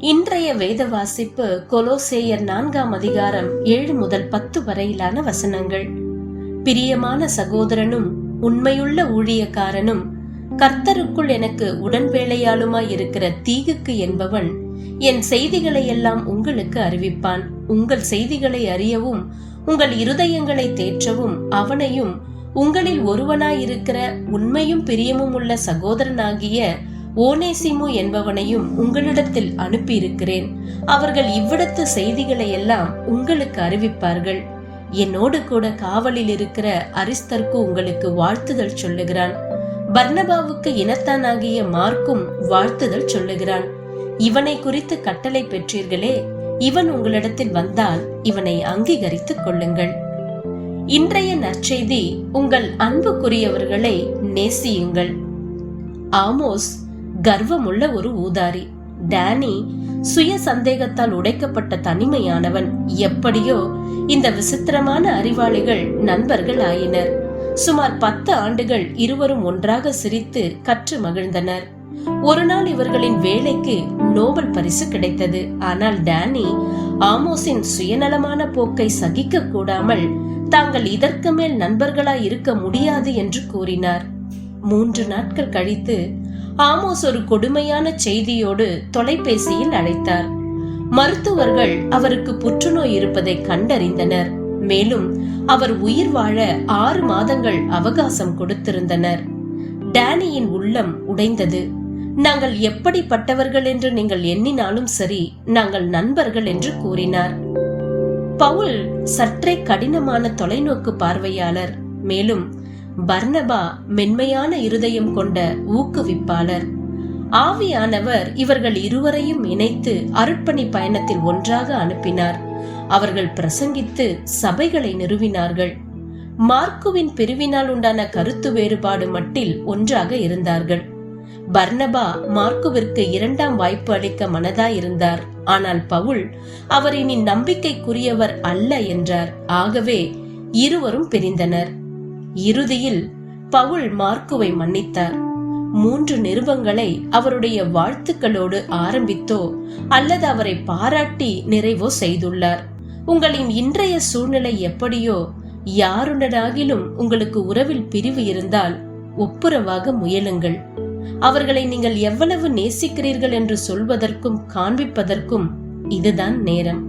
இன்றைய வேத வாசிப்பு கொலோசேயர் 4ஆம் அதிகாரம் 7 முதல் 10 வரையிலான வசனங்கள். பிரியமான சகோதரனும் உண்மையுள்ள ஊழியக்காரனும் கர்த்தருக்குள் எனக்கு உடன்வேளையாளுமாய் இருக்கிற தீகுக்கு என்பவன் என் செய்திகளை எல்லாம் உங்களுக்கு அறிவிப்பான். உங்கள் செய்திகளை அறியவும் உங்கள் இருதயங்களை தேற்றவும் அவனையும் உங்களில் ஒருவனாயிருக்கிற உண்மையும் பிரியமும் உள்ள சகோதரனாகிய ஓனேசிமு என்பவனையும் உங்களிடத்தில் அனுப்பியிருக்கிறேன். அவர்கள் இவ்விடத்து செய்திகளை எல்லாம் உங்களுக்கு அறிவிப்பார்கள். என்னோடு கூட காவலில் இருக்கிற அரிஸ்தர்க்கு உங்களுக்கு வாழ்த்துதல் சொல்லுகிறான். பர்னபாவுக்கு இனத்தானாகிய மார்க்கும் வாழ்த்துதல் சொல்லுகிறான். இவனை குறித்து கட்டளை பெற்றீர்களே, இவன் உங்களிடத்தில் வந்தால் இவனை அங்கீகரித்துக் கொள்ளுங்கள். இன்றைய நற்செய்தி, உங்கள் அன்புக்குரியவர்களை நேசியுங்கள். ஆமோஸ் கர்வமுள்ள ஒரு ஊதாரி. டேனி சுய சந்தேகத்தால் உடைக்கப்பட்ட தனிமையானவன். எப்படியோ இந்த விசித்திரமான அறிவாளிகள் நண்பர்கள் ஆயினர். சுமார் 10 ஆண்டுகள் இருவரும் ஒன்றாக சிரித்து கற்று மகிழ்ந்தனர். ஒரு நாள் இவர்களின் வேலைக்கு நோபல் பரிசு கிடைத்தது. ஆனால் டேனி ஆமோஸின் சுயநலமான போக்கை சகிக்க கூடாமல் தாங்கள் இதற்கு மேல் நண்பர்களாய் இருக்க முடியாது என்று கூறினார். 3 நாட்கள் கழித்து ஆமோஸ் ஒரு கொடுமையான செய்தியோடு தொலைபேசியில் அழைத்தார். மருத்துவர்கள் அவருக்கு புற்றுநோய் இருப்பதை கண்டறிந்தனர். மேலும் அவர் உயிர் வாழ 6 மாதங்கள் அவகாசம் கொடுத்திருந்தனர். டேனியின் உள்ளம் உடைந்தது. நாங்கள் எப்படிப்பட்டவர்கள் என்று நீங்கள் எண்ணினாலும் சரி, நாங்கள் நண்பர்கள் என்று கூறினார். பவுல் சற்றே கடினமான தொலைநோக்கு பார்வையாளர். மேலும் பர்னபா மென்மையான இருதயம் கொண்ட ஊக்குவிப்பாளர். ஆவியானவர் இவர்கள் இருவரையும் இணைத்து அருட்பணி பயணத்தில் ஒன்றாக அனுப்பினார். அவர்கள் பிரசங்கித்து சபைகளை நிறுவினார்கள். மார்க்குவின் பிரிவினால் உண்டான கருத்து வேறுபாடு மட்டில் ஒன்றாக இருந்தார்கள். பர்னபா மார்க்குவிற்கு 2ஆம் வாய்ப்பு அளிக்க மனதாயிருந்தார். ஆனால் பவுல் அவர் இனி நம்பிக்கைக்குரியவர் அல்ல என்றார். ஆகவே இருவரும் பிரிந்தனர். இறுதியில் பவுல் மார்க்குவை மன்னித்தார். 3 நிருபங்களை அவருடைய வாழ்த்துக்களோடு ஆரம்பித்தோ அல்லது அவரை பாராட்டி நிறைவோ செய்துள்ளார். உங்களின் இன்றைய சூழ்நிலை எப்படியோ, யாருடனாகிலும் உங்களுக்கு உறவில் பிரிவு இருந்தால் ஒப்புரவாக முயலுங்கள். அவர்களை நீங்கள் எவ்வளவு நேசிக்கிறீர்கள் என்று சொல்வதற்கும் காண்பிப்பதற்கும் இதுதான் நேரம்.